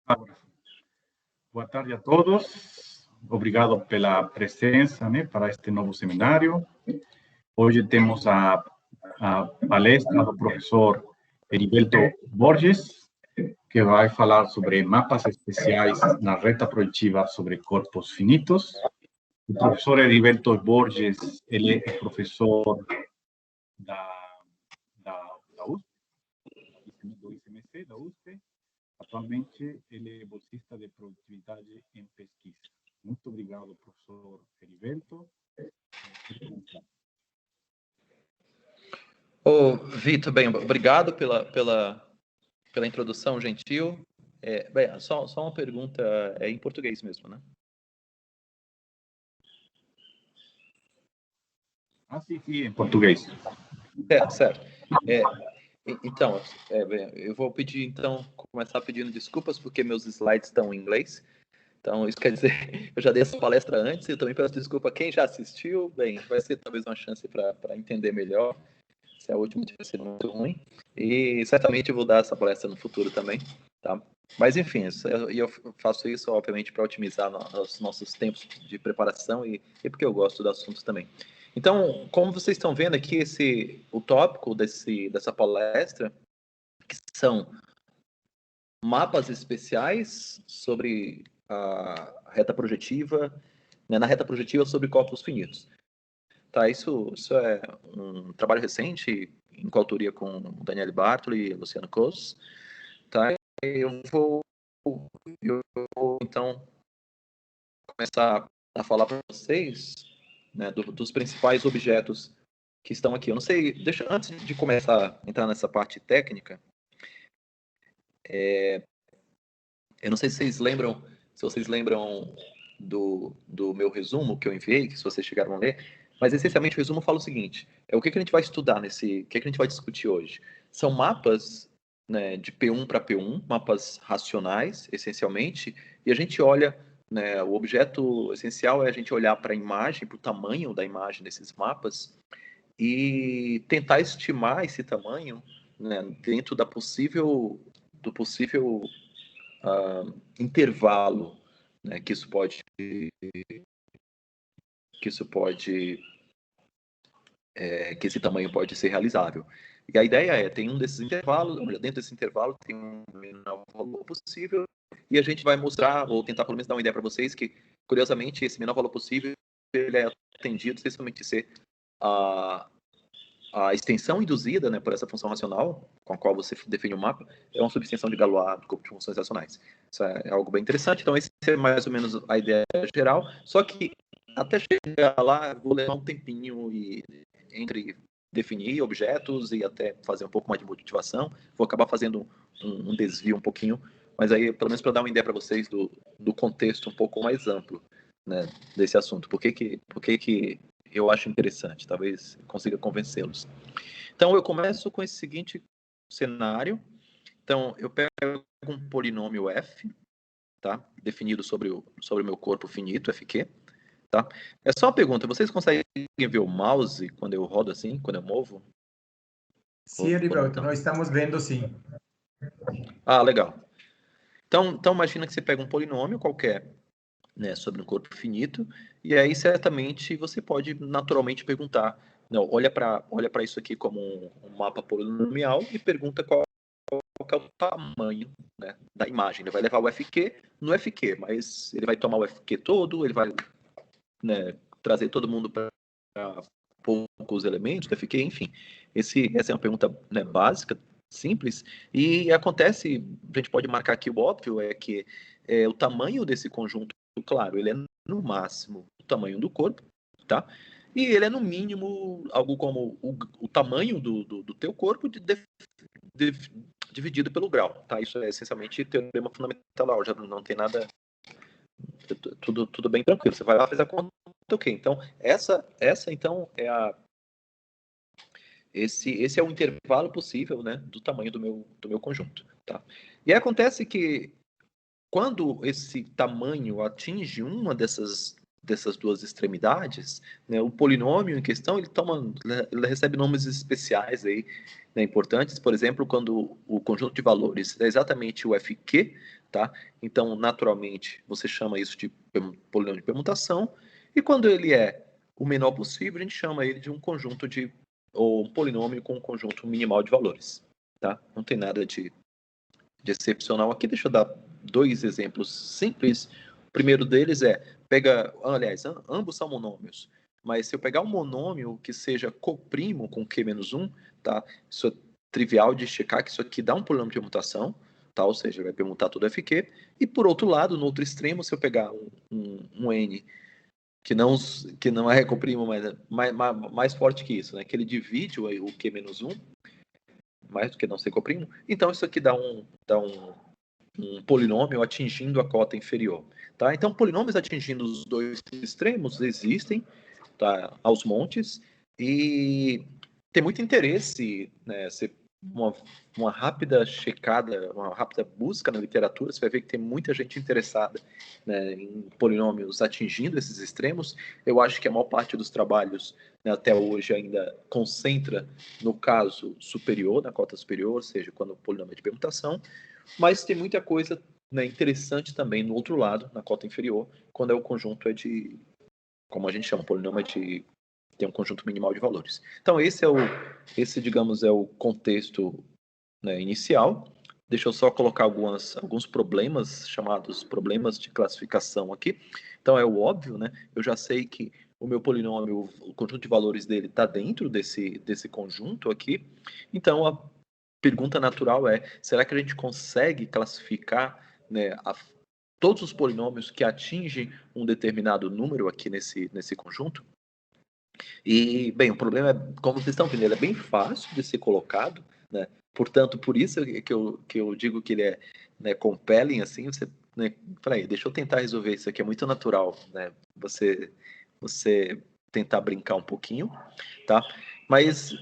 Agora, boa tarde a todos. Obrigado pela presença, né, para este novo seminário. Hoje temos a palestra do professor Heriberto Borges, que vai falar sobre mapas especiais na reta projetiva sobre corpos finitos. O professor Heriberto Borges, ele é professor da USP, do ICMC, da USP. Atualmente, ele é bolsista de produtividade em pesquisa. Muito obrigado, professor Heriberto. Vitor, bem, obrigado pela introdução gentil. Bem, só uma pergunta, em português mesmo, né? Sim, em português. Certo. Então, bem, eu vou começar pedindo desculpas porque meus slides estão em inglês. Então, isso quer dizer, eu já dei essa palestra antes, eu também peço desculpa a quem já assistiu. Bem, vai ser talvez uma chance para entender melhor. Se a última tiver sido muito ruim. E certamente eu vou dar essa palestra no futuro também, tá? Mas, enfim, eu faço isso, obviamente, para otimizar os nossos tempos de preparação e porque eu gosto do assunto também. Então, como vocês estão vendo aqui, o tópico dessa palestra, que são mapas especiais sobre a reta projetiva, né, na reta projetiva sobre corpos finitos. Tá, isso é um trabalho recente, em coautoria com Daniele Bartoli e Luciano Cos. Tá? Eu vou então começar a falar para vocês, né, dos principais objetos que estão aqui. Eu não sei, antes de começar a entrar nessa parte técnica, eu não sei se vocês lembram do meu resumo que eu enviei, que se vocês chegaram a ler, mas essencialmente o resumo fala o seguinte: o que a gente vai estudar o que a gente vai discutir hoje? São mapas, né, de P1 para P1, mapas racionais, essencialmente, e a gente olha, né, o objeto essencial é a gente olhar para a imagem, para o tamanho da imagem desses mapas, e tentar estimar esse tamanho, né, dentro do possível intervalo, né, que isso pode que esse tamanho pode ser realizável. E a ideia é, tem um desses intervalos, dentro desse intervalo tem um menor valor possível, e a gente vai mostrar, ou tentar pelo menos dar uma ideia para vocês, que, curiosamente, esse menor valor possível ele é atendido essencialmente ser a extensão induzida, né, por essa função racional, com a qual você define o mapa, é uma subextensão de Galois do corpo de funções racionais. Isso é algo bem interessante. Então, essa é mais ou menos a ideia geral. Só que, até chegar lá, vou levar um tempinho entre definir objetos e até fazer um pouco mais de motivação. Vou acabar fazendo um desvio um pouquinho, mas aí, pelo menos para dar uma ideia para vocês do contexto um pouco mais amplo, né, desse assunto. Por que eu acho interessante, talvez consiga convencê-los. Então, eu começo com esse seguinte cenário. Então, eu pego um polinômio f, tá? Definido sobre o meu corpo finito, fq. Tá? É só uma pergunta, vocês conseguem ver o mouse quando eu rodo assim, quando eu movo? Sim, Heriberto, nós estamos vendo sim. Legal. Então, imagina que você pega um polinômio qualquer, né, sobre um corpo finito, e aí certamente você pode naturalmente perguntar, não, olha para isso aqui como um mapa polinomial e pergunta qual é o tamanho, né, da imagem. Ele vai levar o FQ no FQ, mas ele vai tomar o FQ todo, ele vai, né, trazer todo mundo para poucos elementos do FQ, enfim. Essa é uma pergunta, né, básica, simples, e acontece, a gente pode marcar aqui o óbvio, é que o tamanho desse conjunto, claro, ele é no máximo o tamanho do corpo, tá? E ele é no mínimo algo como o tamanho do teu corpo dividido pelo grau, tá? Isso é essencialmente teorema fundamental, já não tem nada, tudo bem tranquilo. Você vai lá, faz a conta, ok. Então, essa então é esse é o intervalo possível, né, do tamanho do meu conjunto, tá? E aí acontece que quando esse tamanho atinge uma dessas dessas duas extremidades, né, o polinômio em questão ele recebe nomes especiais aí, né, importantes. Por exemplo, quando o conjunto de valores é exatamente o FQ, tá? Então, naturalmente, você chama isso de polinômio de permutação, e quando ele é o menor possível, a gente chama ele de um conjunto ou um polinômio com um conjunto minimal de valores, tá? Não tem nada de excepcional aqui. Deixa eu dar 2 exemplos simples. O primeiro deles aliás, ambos são monômios, mas se eu pegar um monômio que seja coprimo com Q-1, tá? Isso é trivial de checar, que isso aqui dá um polinômio de permutação, tá? Ou seja, vai permutar todo FQ. E por outro lado, no outro extremo, se eu pegar um N que não é coprimo, mas é mais forte que isso, né? Que ele divide o Q-1, mais do que não ser coprimo, então isso aqui dá um polinômio atingindo a cota inferior, tá? Então, polinômios atingindo os dois extremos existem, tá? Aos montes, e tem muito interesse, né? Uma rápida checada, uma rápida busca na literatura, você vai ver que tem muita gente interessada, né, em polinômios atingindo esses extremos. Eu acho que a maior parte dos trabalhos, né, até hoje ainda concentra no caso superior, na cota superior, ou seja, quando o polinômio é de permutação, mas tem muita coisa, né, interessante também no outro lado, na cota inferior, quando o conjunto é de, como a gente chama, polinômio tem um conjunto minimal de valores. Então, esse, digamos, é o contexto, né, inicial. Deixa eu só colocar alguns problemas, chamados problemas de classificação aqui. Então, é o óbvio, né? Eu já sei que o meu polinômio, o conjunto de valores dele está dentro desse conjunto aqui. Então, a pergunta natural é, será que a gente consegue classificar, né, todos os polinômios que atingem um determinado número aqui nesse conjunto? E, bem, o problema é, como vocês estão vendo, ele é bem fácil de ser colocado, né? Portanto, por isso que eu digo que ele é, né, compelling, assim, você, né, peraí, deixa eu tentar resolver isso aqui, é muito natural, né? Você tentar brincar um pouquinho, tá? Mas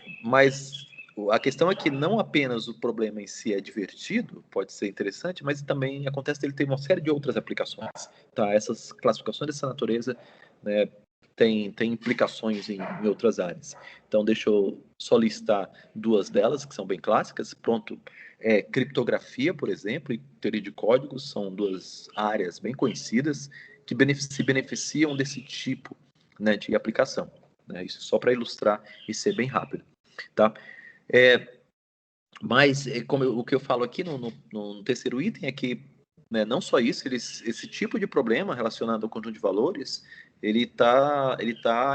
a questão é que não apenas o problema em si é divertido, pode ser interessante, mas também acontece que ele tem uma série de outras aplicações, tá? Essas classificações dessa natureza, né, tem implicações em outras áreas. Então, deixa eu só listar 2 delas, que são bem clássicas. Pronto, criptografia, por exemplo, e teoria de códigos são 2 áreas bem conhecidas que se beneficiam desse tipo, né, de aplicação, né? Isso só para ilustrar e ser bem rápido, tá? Mas, o que eu falo aqui no terceiro item é que, né, não só isso, esse tipo de problema relacionado ao conjunto de valores, ele tá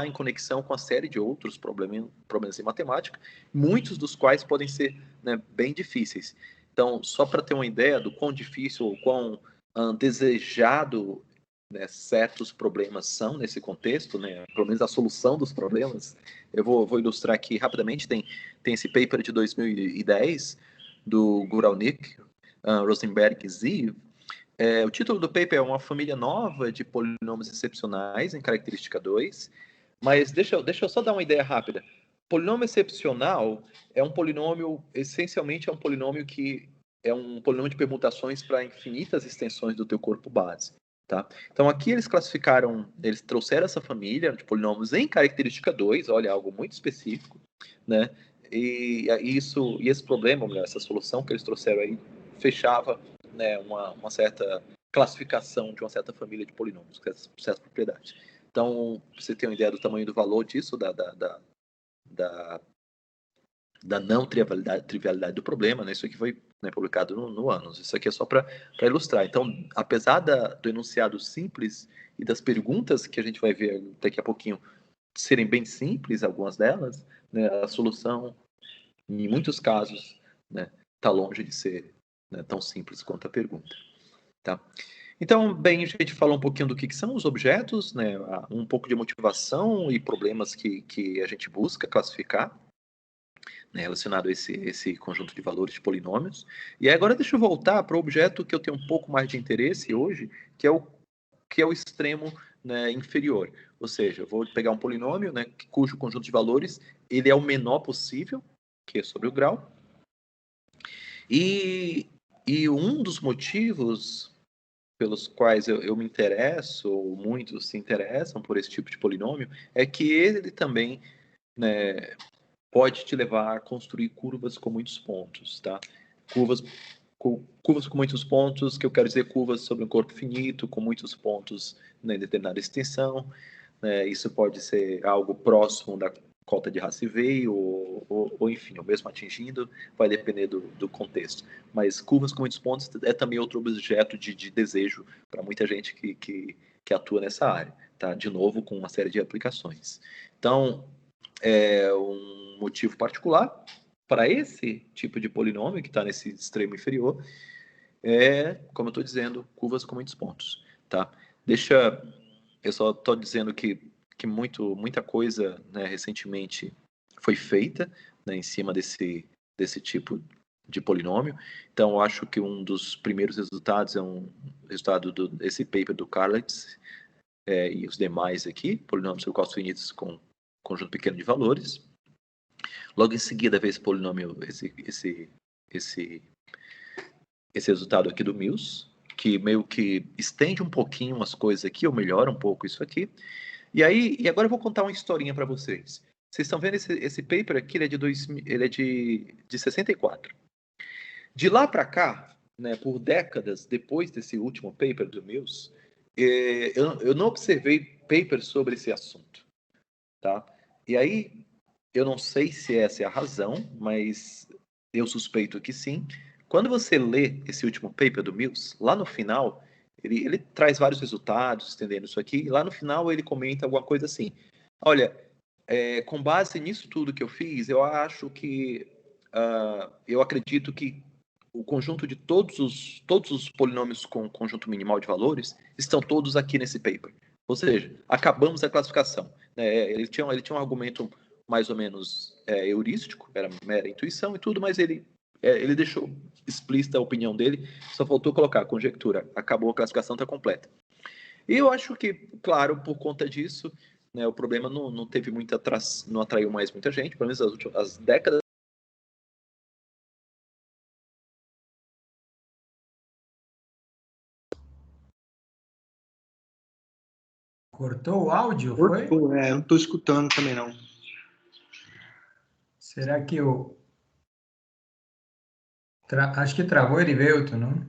em conexão com a série de outros problemas em matemática, muitos dos quais podem ser, né, bem difíceis. Então, só para ter uma ideia do quão difícil ou quão desejado, né, certos problemas são nesse contexto, né, pelo menos a solução dos problemas, eu vou ilustrar aqui rapidamente. Tem esse paper de 2010 do Guralnick, Rosenberg e Ziv. O título do paper é Uma Família Nova de Polinômios Excepcionais em Característica 2, mas deixa eu só dar uma ideia rápida. Polinômio excepcional é um polinômio, essencialmente é um polinômio que é um polinômio de permutações para infinitas extensões do teu corpo base, tá? Então aqui eles trouxeram essa família de polinômios em característica 2, olha, algo muito específico, né? E esse problema, essa solução que eles trouxeram aí, fechava, né, uma certa classificação de uma certa família de polinômios, com certas propriedades. Então, você tem uma ideia do tamanho do valor disso, da não trivialidade do problema, né? Isso aqui foi, né, publicado no Annals. Isso aqui é só para ilustrar. Então, apesar do enunciado simples e das perguntas que a gente vai ver daqui a pouquinho serem bem simples, algumas delas, né, a solução, em muitos casos, né, está longe de ser, né, tão simples quanto a pergunta. Tá? Então, bem, a gente falou um pouquinho do que são os objetos, né, um pouco de motivação e problemas que a gente busca classificar, né, relacionado a esse conjunto de valores de polinômios. E agora deixa eu voltar para o objeto que eu tenho um pouco mais de interesse hoje, que é o extremo, né, inferior. Ou seja, eu vou pegar um polinômio, né, cujo conjunto de valores ele é o menor possível, que é sobre o grau. E um dos motivos pelos quais eu me interesso, ou muitos se interessam por esse tipo de polinômio, é que ele também, né, pode te levar a construir curvas com muitos pontos, tá? Curvas com muitos pontos, que eu quero dizer curvas sobre um corpo finito, com muitos pontos, né, em determinada extensão, né? Isso pode ser algo próximo da cota de Rassivey, ou enfim, ou mesmo atingindo, vai depender do contexto. Mas curvas com muitos pontos é também outro objeto de desejo para muita gente que atua nessa área, tá? De novo, com uma série de aplicações. Então, é um motivo particular para esse tipo de polinômio que está nesse extremo inferior é, como eu estou dizendo, curvas com muitos pontos, tá? Eu só estou dizendo que muita coisa, né, recentemente foi feita, né, em cima desse tipo de polinômio. Então, eu acho que um dos primeiros resultados é um resultado desse paper do Carlitz e os demais aqui, polinômios sobre costos finitos com conjunto pequeno de valores. Logo em seguida veio esse polinômio, esse resultado aqui do Mills, que meio que estende um pouquinho umas coisas aqui, ou melhora um pouco isso aqui. E agora eu vou contar uma historinha para vocês. Vocês estão vendo esse paper aqui, ele é de 64. De lá para cá, né, por décadas depois desse último paper do Mills, eu não observei papers sobre esse assunto, tá? E aí, eu não sei se essa é a razão, mas eu suspeito que sim. Quando você lê esse último paper do Mills, lá no final, ele traz vários resultados, estendendo isso aqui, e lá no final ele comenta alguma coisa assim: olha, com base nisso tudo que eu fiz, eu acho que, eu acredito que o conjunto de todos os polinômios com conjunto minimal de valores estão todos aqui nesse paper. Ou seja, acabamos a classificação. Ele tinha um argumento mais ou menos heurístico, era mera intuição e tudo, mas ele deixou explícita a opinião dele, só faltou colocar conjectura, acabou a classificação, está completa. E eu acho que, claro, por conta disso, né, o problema não teve não atraiu mais muita gente, pelo menos as décadas. Cortou o áudio, foi? Cortou, eu não estou escutando também, não. Será que acho que travou o Erivelto, não?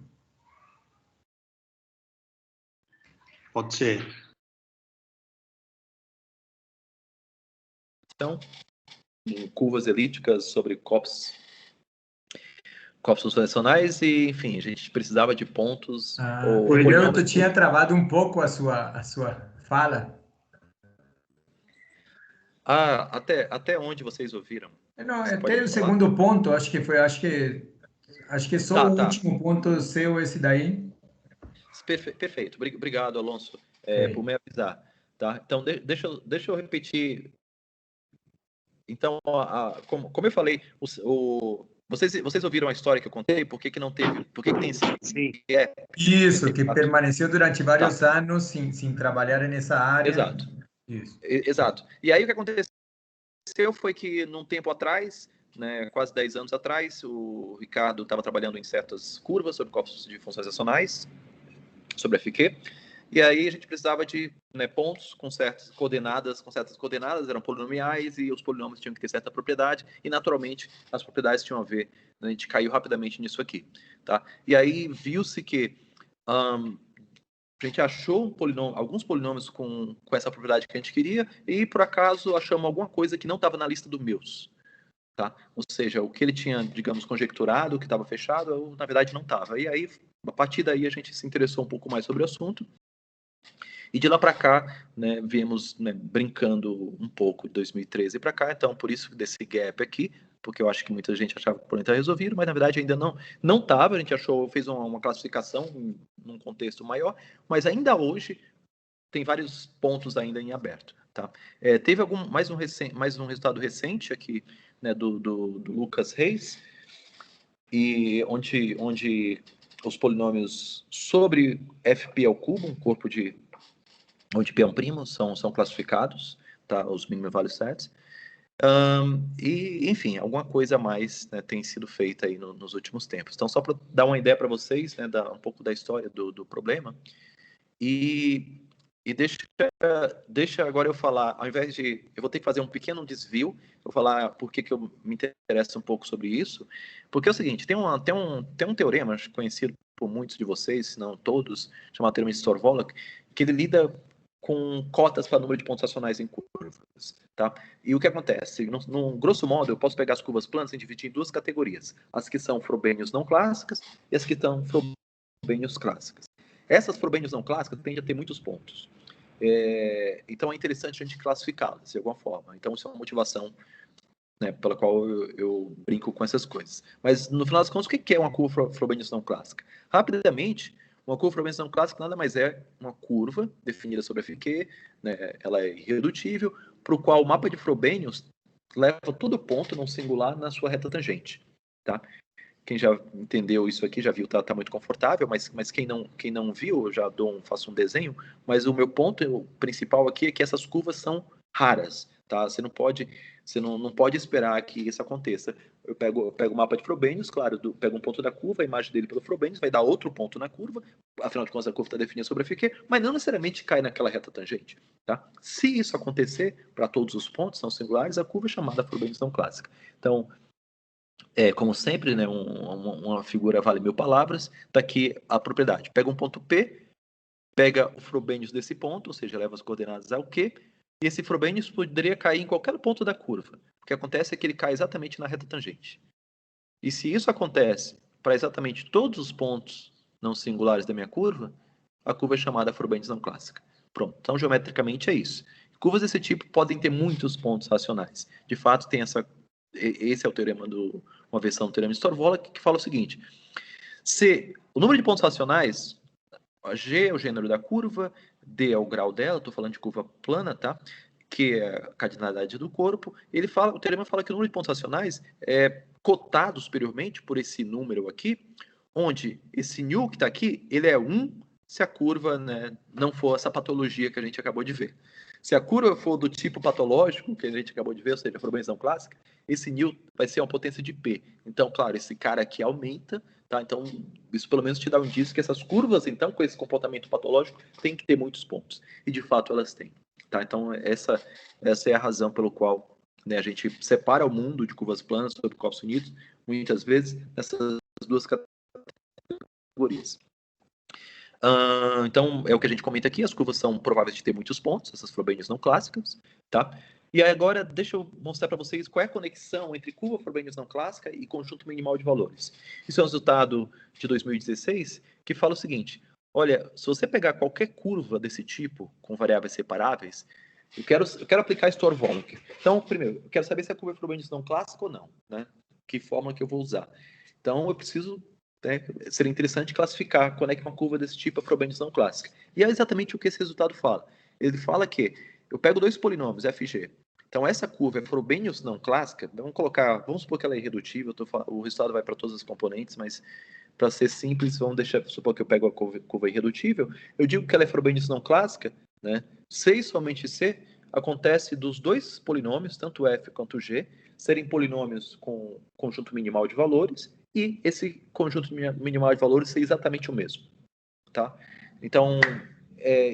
Pode ser. Então, em curvas elípticas sobre corpos translacionais e, enfim, a gente precisava de pontos. O Erivelto tinha travado um pouco a sua fala. Até onde vocês ouviram? Não, até o segundo ponto, acho que só o último ponto seu esse daí. Perfeito. Obrigado, Alonso, por me avisar. Tá? Então, deixa eu repetir. Então, como eu falei, vocês ouviram a história que eu contei? Por que não teve? Por que tem esse... Sim. Isso, que permaneceu durante vários anos sem trabalhar nessa área. Exato. Isso. Exato. E aí o que aconteceu foi que, num tempo atrás, né, quase 10 anos atrás, o Ricardo estava trabalhando em certas curvas sobre corpos de funções racionais, sobre FQ, e aí a gente precisava de, né, pontos com certas coordenadas, eram polinomiais, e os polinômios tinham que ter certa propriedade, e naturalmente as propriedades tinham a ver, né, a gente caiu rapidamente nisso aqui, tá? E aí viu-se que a gente achou alguns polinômios com essa propriedade que a gente queria, e por acaso achamos alguma coisa que não estava na lista do Mills, tá? Ou seja, o que ele tinha, digamos, conjecturado, que estava fechado, na verdade não estava. E aí, a partir daí, a gente se interessou um pouco mais sobre o assunto. E de lá para cá, né, viemos, né, brincando um pouco de 2013 para cá, então por isso desse gap aqui, porque eu acho que muita gente achava que o problema estava resolvido, mas na verdade ainda não estava, a gente fez uma classificação num contexto maior, mas ainda hoje tem vários pontos ainda em aberto. Tá? Teve mais um resultado recente aqui, né, do Lucas Reis, e onde os polinômios sobre FP ao cubo, um corpo onde P é um primo, são classificados, tá? Os minimal value sets. E, enfim, alguma coisa a mais, né, tem sido feita aí nos últimos tempos. Então, só para dar uma ideia para vocês, né, dar um pouco da história do problema, e deixa agora eu falar, ao invés de... Eu vou ter que fazer um pequeno desvio, vou falar por que eu me interesso um pouco sobre isso, porque é o seguinte, tem um teorema conhecido por muitos de vocês, se não todos, chamado teorema de Storr-Vollek, que ele lida com cotas para número de pontos racionais em curvas, tá? E o que acontece? No grosso modo, eu posso pegar as curvas planas e dividir em duas categorias, as que são Frobenius não clássicas e as que são Frobenius clássicas. Essas Frobenius não clássicas tendem a ter muitos pontos. Então é interessante a gente classificá-las de alguma forma. Então isso é uma motivação, né, pela qual eu brinco com essas coisas. Mas no final das contas, o que é uma curva Frobenius não clássica? Rapidamente, uma curva Frobenius não clássica nada mais é uma curva definida sobre FQ, né, ela é irredutível, para o qual o mapa de Frobenius leva todo ponto não singular na sua reta tangente, tá? Quem já entendeu isso aqui já viu, tá muito confortável, mas quem não viu, eu já faço um desenho, mas o meu ponto principal aqui é que essas curvas são raras, tá? Você não pode esperar que isso aconteça. Eu pego o mapa de Frobenius, claro, pego um ponto da curva, a imagem dele pelo Frobenius, vai dar outro ponto na curva, afinal de contas a curva está definida sobre a FQ, mas não necessariamente cai naquela reta tangente, tá? Se isso acontecer para todos os pontos não singulares, a curva é chamada Frobenius não clássica. Então, como sempre, né, uma figura vale 1000 palavras, daqui a propriedade. Pega um ponto P, pega o Frobenius desse ponto, ou seja, leva as coordenadas ao Q, e esse Frobenius poderia cair em qualquer ponto da curva. O que acontece é que ele cai exatamente na reta tangente. E se isso acontece para exatamente todos os pontos não singulares da minha curva, a curva é chamada Frobenius não clássica. Pronto, então geometricamente é isso. Curvas desse tipo podem ter muitos pontos racionais. De fato, esse é o teorema uma versão do teorema de Storr-Vollek, que fala o seguinte: se o número de pontos racionais, G é o gênero da curva, D é o grau dela, estou falando de curva plana, tá? Que é a cardinalidade do corpo. O teorema fala que o número de pontos racionais é cotado superiormente por esse número aqui, onde esse nu que está aqui, ele é 1 se a curva, né, não for essa patologia que a gente acabou de ver. Se a curva for do tipo patológico, que a gente acabou de ver, ou seja, a Frobenius clássica, esse nu vai ser uma potência de P. Então, claro, esse cara aqui aumenta, tá? Então, isso pelo menos te dá um indício que essas curvas, então, com esse comportamento patológico, tem que ter muitos pontos. E, de fato, elas têm. Tá? Então, essa é a razão pelo qual, né, a gente separa o mundo de curvas planas sobre corpos unidos, muitas vezes, nessas duas categorias. Então, é o que a gente comenta aqui, as curvas são prováveis de ter muitos pontos, essas Frobenius não clássicas, tá? E agora, deixa eu mostrar para vocês qual é a conexão entre curva Frobenius não clássica e conjunto minimal de valores. Isso é um resultado de 2016, que fala o seguinte: olha, se você pegar qualquer curva desse tipo, com variáveis separáveis, eu quero aplicar Storr-Vollek. Então, primeiro, eu quero saber se a curva é Frobenius não clássica ou não, né? Que forma que eu vou usar. Então, eu preciso... seria interessante classificar quando é que uma curva desse tipo é Frobenius não clássica. E é exatamente o que esse resultado fala. Ele fala que eu pego dois polinômios, f e g. Então, essa curva é Frobenius não clássica. Vamos supor que ela é irredutível, o resultado vai para todas as componentes, mas para ser simples, supor que eu pego a curva irredutível, eu digo que ela é Frobenius não clássica, né? C e somente C acontece dos dois polinômios, tanto f quanto g, serem polinômios com conjunto minimal de valores, e esse conjunto minimal de valores ser exatamente o mesmo, tá? Então,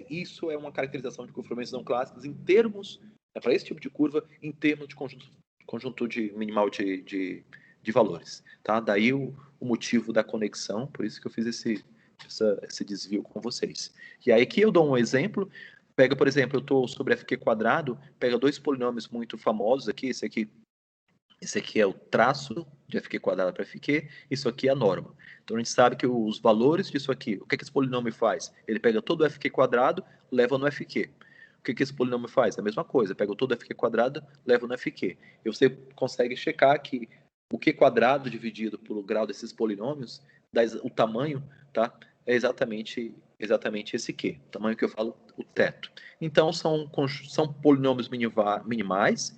isso é uma caracterização de curvas não clássicas em termos, para esse tipo de curva, em termos de conjunto de minimal de valores, tá? Daí o motivo da conexão, por isso que eu fiz esse desvio com vocês. E aí aqui eu dou um exemplo, pega, por exemplo, eu estou sobre FQ quadrado, pega dois polinômios muito famosos aqui, esse aqui é o traço de FQ quadrado para FQ, isso aqui é a norma. Então a gente sabe que os valores disso aqui, o que esse polinômio faz? Ele pega todo o FQ quadrado, leva no FQ. O que esse polinômio faz? É a mesma coisa, pega todo o FQ quadrado, leva no FQ. E você consegue checar que o Q quadrado dividido pelo grau desses polinômios, o tamanho, tá? É exatamente esse Q, o tamanho que eu falo, o teto. Então são polinômios minimais,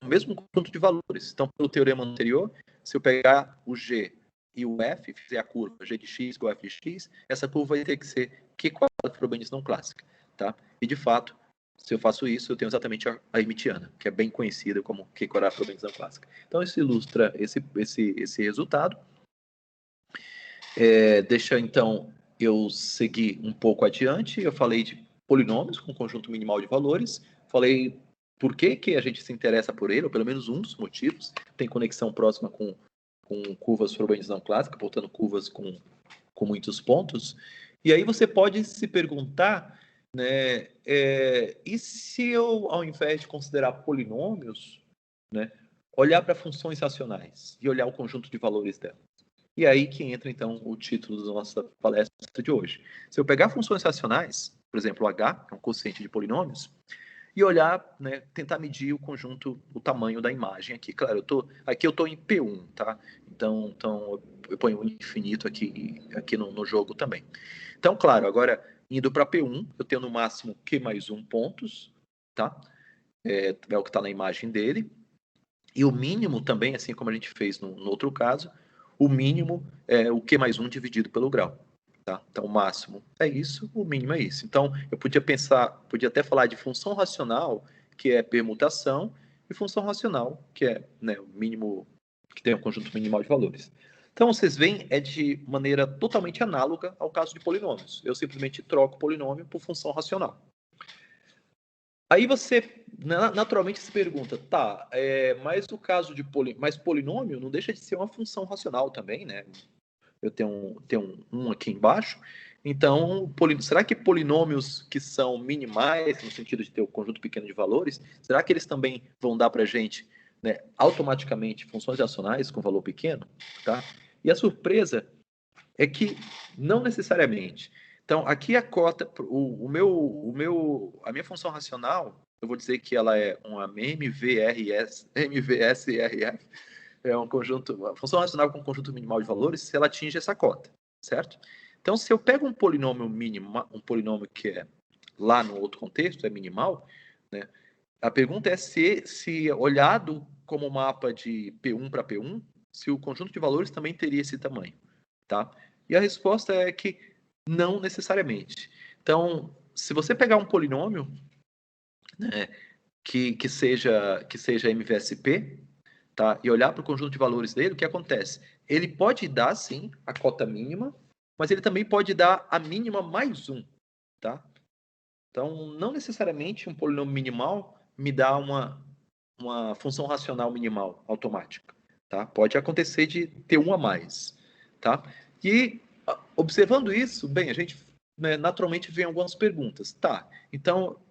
o mesmo conjunto de valores. Então, pelo teorema anterior, se eu pegar o G e o F, fizer a curva G de x igual a F de x, essa curva vai ter que ser Q quadrado Frobenius não clássica, tá? E, de fato, Se eu faço isso, eu tenho exatamente a hermitiana, que é bem conhecida como Q-quadrado por organização clássica. Então, isso ilustra esse resultado. Deixa, então, eu seguir um pouco adiante. Eu falei de polinômios com conjunto minimal de valores. Falei por que a gente se interessa por ele, ou pelo menos um dos motivos. Tem conexão próxima com curvas por urbanização clássica, portanto, curvas com muitos pontos. E aí você pode se perguntar, né, e se eu, ao invés de considerar polinômios, né, olhar para funções racionais e olhar o conjunto de valores delas? E aí que entra, então, o título da nossa palestra de hoje. Se eu pegar funções racionais, por exemplo, o H, que é um quociente de polinômios, e olhar, né, tentar medir o conjunto, o tamanho da imagem aqui. Claro, aqui eu estou em P1, tá? Então eu ponho um infinito aqui no jogo também. Então, claro, agora indo para P1, eu tenho no máximo Q mais 1 pontos, tá? É o que está na imagem dele. E o mínimo também, assim como a gente fez no outro caso, o mínimo é o Q mais 1 dividido pelo grau. Tá? Então, o máximo é isso, o mínimo é isso. Então, eu podia até falar de função racional, que é permutação, e função racional, que é, né, o mínimo, que tem um conjunto minimal de valores. Então, vocês veem, é de maneira totalmente análoga ao caso de polinômios. Eu simplesmente troco polinômio por função racional. Aí você naturalmente se pergunta, tá, mas o caso de polinômio não deixa de ser uma função racional também, né? Eu tenho um aqui embaixo. Então, será que polinômios que são minimais, no sentido de ter um conjunto pequeno de valores, será que eles também vão dar para a gente, né, automaticamente funções racionais com valor pequeno? Tá? E a surpresa é que não necessariamente. Então, aqui a cota, a minha função racional, eu vou dizer que ela é uma MVSRF, é um conjunto, a função racional com um conjunto minimal de valores, se ela atinge essa cota, certo? Então, se eu pego um polinômio mínimo, um polinômio que é lá no outro contexto, é minimal, né? A pergunta é se olhado como mapa de P1 para P1, se o conjunto de valores também teria esse tamanho, tá? E a resposta é que não necessariamente. Então, se você pegar um polinômio, né, que seja MVSP, tá? E olhar para o conjunto de valores dele, o que acontece? Ele pode dar, sim, a cota mínima, mas ele também pode dar a mínima mais 1, tá? Então, não necessariamente um polinômio minimal me dá uma função racional minimal automática, tá? Pode acontecer de ter um a mais, tá? E, observando isso, bem, a gente, né, naturalmente vem algumas perguntas. Tá, então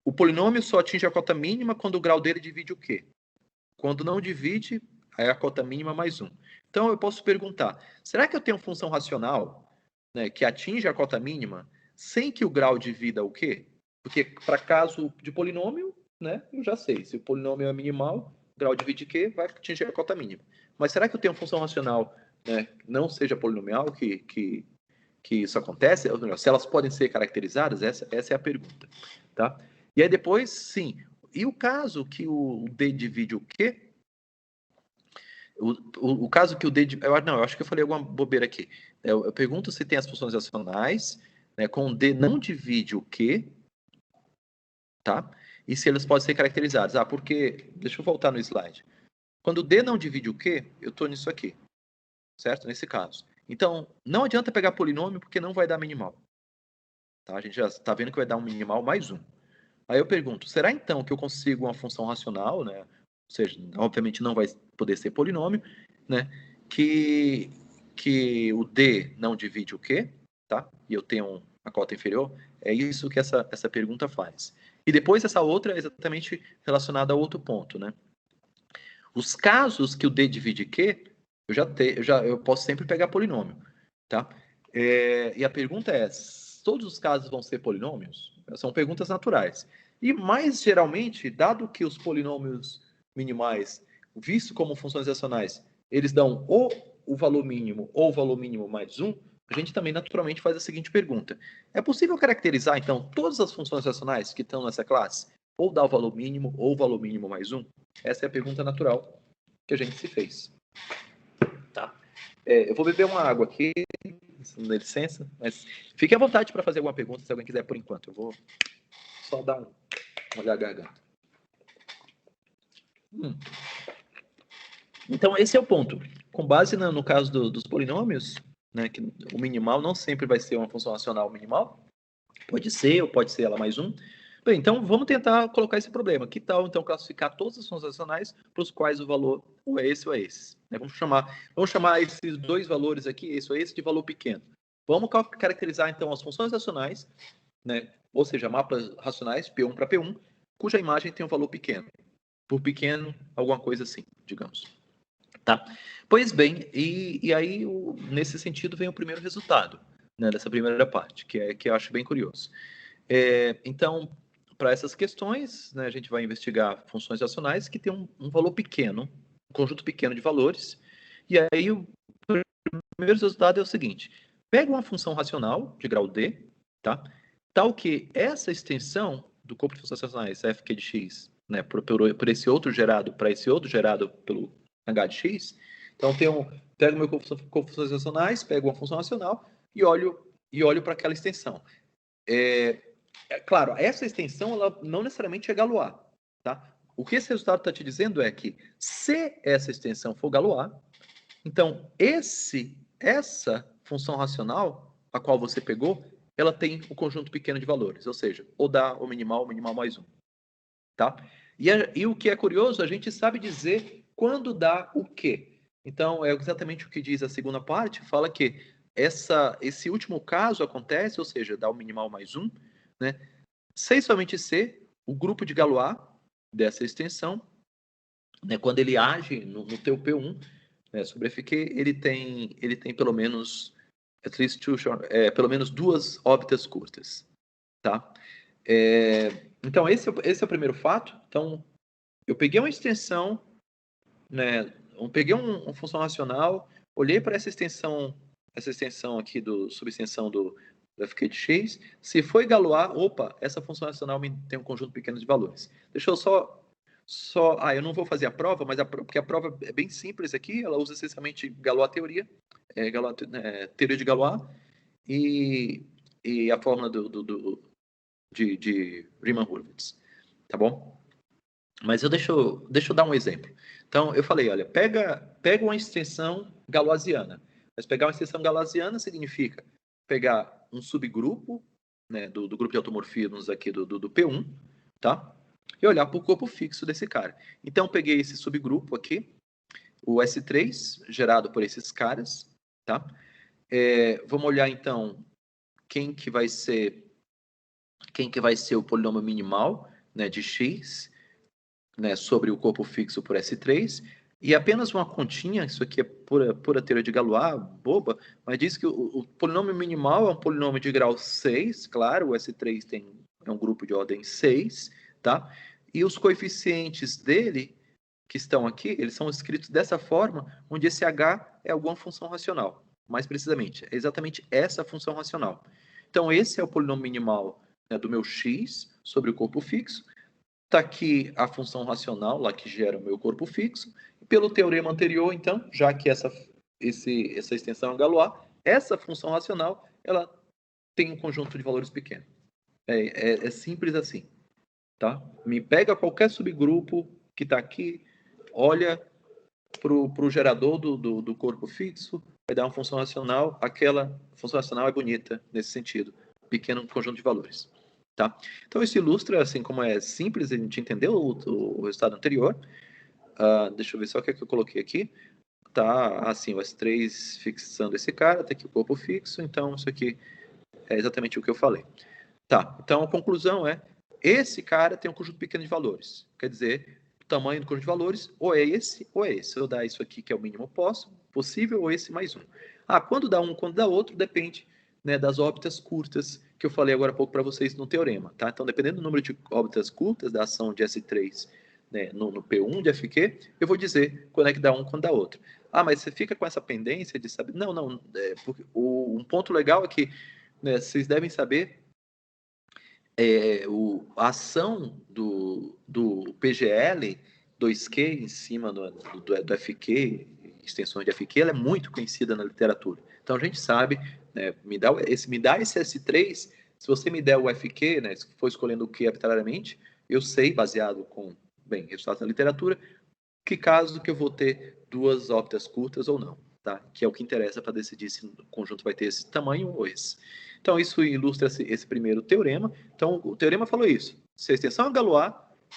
o polinômio só atinge a cota mínima quando o grau dele divide o quê? Quando não divide, é a cota mínima mais 1. Então, eu posso perguntar, será que eu tenho função racional, né, que atinge a cota mínima sem que o grau divida o quê? Porque, para caso de polinômio, né, eu já sei. Se o polinômio é minimal, o grau divide Q, vai atingir a cota mínima. Mas será que eu tenho função racional, né, não seja polinomial, que isso acontece? Ou melhor, se elas podem ser caracterizadas? Essa é a pergunta. Tá? E aí depois, sim. E o caso que o D divide o Q? O caso que o D... eu acho que eu falei alguma bobeira aqui. Eu pergunto se tem as funções racionais, né, com o D não divide o Q, tá? E se eles podem ser caracterizados. Porque... Deixa eu voltar no slide. Quando o D não divide o Q, eu estou nisso aqui. Certo? Nesse caso. Então, não adianta pegar polinômio porque não vai dar minimal. Tá? A gente já está vendo que vai dar um minimal mais 1. Aí eu pergunto, será então que eu consigo uma função racional, né? Ou seja, obviamente não vai poder ser polinômio, né? Que o D não divide o Q, tá? E eu tenho a cota inferior. É isso que essa pergunta faz. E depois essa outra é exatamente relacionada a outro ponto, né? Os casos que o D divide Q, eu posso sempre pegar polinômio, tá? E a pergunta é, todos os casos vão ser polinômios? São perguntas naturais. E mais geralmente, dado que os polinômios minimais, visto como funções racionais, eles dão ou o valor mínimo ou o valor mínimo mais 1, a gente também naturalmente faz a seguinte pergunta. É possível caracterizar, então, todas as funções racionais que estão nessa classe? Ou dar o valor mínimo ou o valor mínimo mais 1? Essa é a pergunta natural que a gente se fez. Tá? Eu vou beber uma água aqui, com licença, mas fique à vontade para fazer alguma pergunta, se alguém quiser por enquanto. Eu vou só dar uma olhada na garganta. Então, esse é o ponto. Com base no caso dos polinômios, né, que o minimal não sempre vai ser uma função racional minimal. Pode ser, ou pode ser ela mais um. Bem, então vamos tentar colocar esse problema. Que tal, então, classificar todas as funções racionais para os quais o valor ou é esse ou é esse? Né? Vamos chamar esses dois valores aqui, esse ou esse, de valor pequeno. Vamos caracterizar, então, as funções racionais, né? Ou seja, mapas racionais, P1 para P1, cuja imagem tem um valor pequeno. Por pequeno, alguma coisa assim, digamos. Tá? Pois bem, e aí, nesse sentido, vem o primeiro resultado, né, dessa primeira parte, que eu acho bem curioso. Então, para essas questões, né, a gente vai investigar funções racionais que têm um valor pequeno, um conjunto pequeno de valores, e aí o primeiro resultado é o seguinte: pega uma função racional de grau D, tá? Tal que essa extensão do corpo de funções racionais, fq de x, né, por esse outro gerado, para esse outro gerado pelo h de x, então pego meu corpo de funções racionais, pego uma função racional e olho para aquela extensão. Claro, essa extensão ela não necessariamente é Galois, tá? O que esse resultado está te dizendo é que se essa extensão for Galois, então essa função racional a qual você pegou, ela tem um conjunto pequeno de valores, ou seja, ou dá o minimal mais um, tá? E o que é curioso, a gente sabe dizer quando dá o quê. Então, é exatamente o que diz a segunda parte, fala que esse último caso acontece, ou seja, dá o minimal mais um, né? Se somente C, o grupo de Galois dessa extensão, né, quando ele age no teu P1, né, sobre FQ, ele tem pelo menos pelo menos duas órbitas curtas, tá? Então esse é o primeiro fato. Então eu peguei uma extensão, né? Eu peguei uma função racional, olhei para essa extensão aqui subextensão do FQ de x. Se foi Galois, opa, essa função racional tem um conjunto pequeno de valores. Deixa eu eu não vou fazer a prova, mas porque a prova é bem simples aqui, ela usa essencialmente Galois teoria, teoria de Galois e a fórmula de Riemann-Hurwitz, tá bom? Mas deixa eu dar um exemplo. Então, eu falei, olha, pega uma extensão galoisiana. Mas pegar uma extensão galoisiana significa pegar um subgrupo, né, do grupo de automorfismos aqui do P1, tá? E olhar para o corpo fixo desse cara. Então, eu peguei esse subgrupo aqui, o S3, gerado por esses caras, tá? Vamos olhar, então, quem que vai ser o polinômio minimal, né, de x, né, sobre o corpo fixo por S3, e apenas uma continha, isso aqui é pura teoria de Galois, boba, mas diz que o polinômio minimal é um polinômio de grau 6, claro, o S3 é um grupo de ordem 6, tá? E os coeficientes dele, que estão aqui, eles são escritos dessa forma, onde esse H é alguma função racional, mais precisamente, é exatamente essa função racional. Então, esse é o polinômio minimal, né, do meu x sobre o corpo fixo. Está aqui a função racional, lá que gera o meu corpo fixo. E pelo teorema anterior, então, já que essa extensão é Galois, essa função racional ela tem um conjunto de valores pequeno. É simples assim. Tá? Me pega qualquer subgrupo que está aqui, olha para o gerador do corpo fixo, vai dar uma função racional. Aquela função racional é bonita nesse sentido. Pequeno conjunto de valores. Tá? Então, isso ilustra, assim, como é simples a gente entender o resultado anterior. Deixa eu ver só o que é que eu coloquei aqui. Tá, assim, o S3 fixando esse cara, tá aqui o corpo fixo, então isso aqui é exatamente o que eu falei. Tá, então a conclusão é, esse cara tem um conjunto pequeno de valores. Quer dizer, o tamanho do conjunto de valores ou é esse ou é esse. Eu dar isso aqui que é o mínimo possível ou esse mais um. Quando dá um, quando dá outro, depende, né, das órbitas curtas que eu falei agora há pouco para vocês no teorema, tá? Então, dependendo do número de órbitas curtas da ação de S3, né, no P1 de FQ, eu vou dizer quando é que dá um, quando dá outro. Mas você fica com essa pendência de saber... Não, porque um ponto legal é que, né, vocês devem saber a ação do PGL 2Q em cima do FQ, extensões de FQ, ela é muito conhecida na literatura. Então, a gente sabe, né, me dá esse S3, se você me der o FQ, né, se for escolhendo o Q arbitrariamente, eu sei, baseado com, resultados da literatura, que caso que eu vou ter duas ópticas curtas ou não, tá? Que é o que interessa para decidir se o conjunto vai ter esse tamanho ou esse. Então, isso ilustra esse primeiro teorema. Então, o teorema falou isso. Se a extensão é Galois,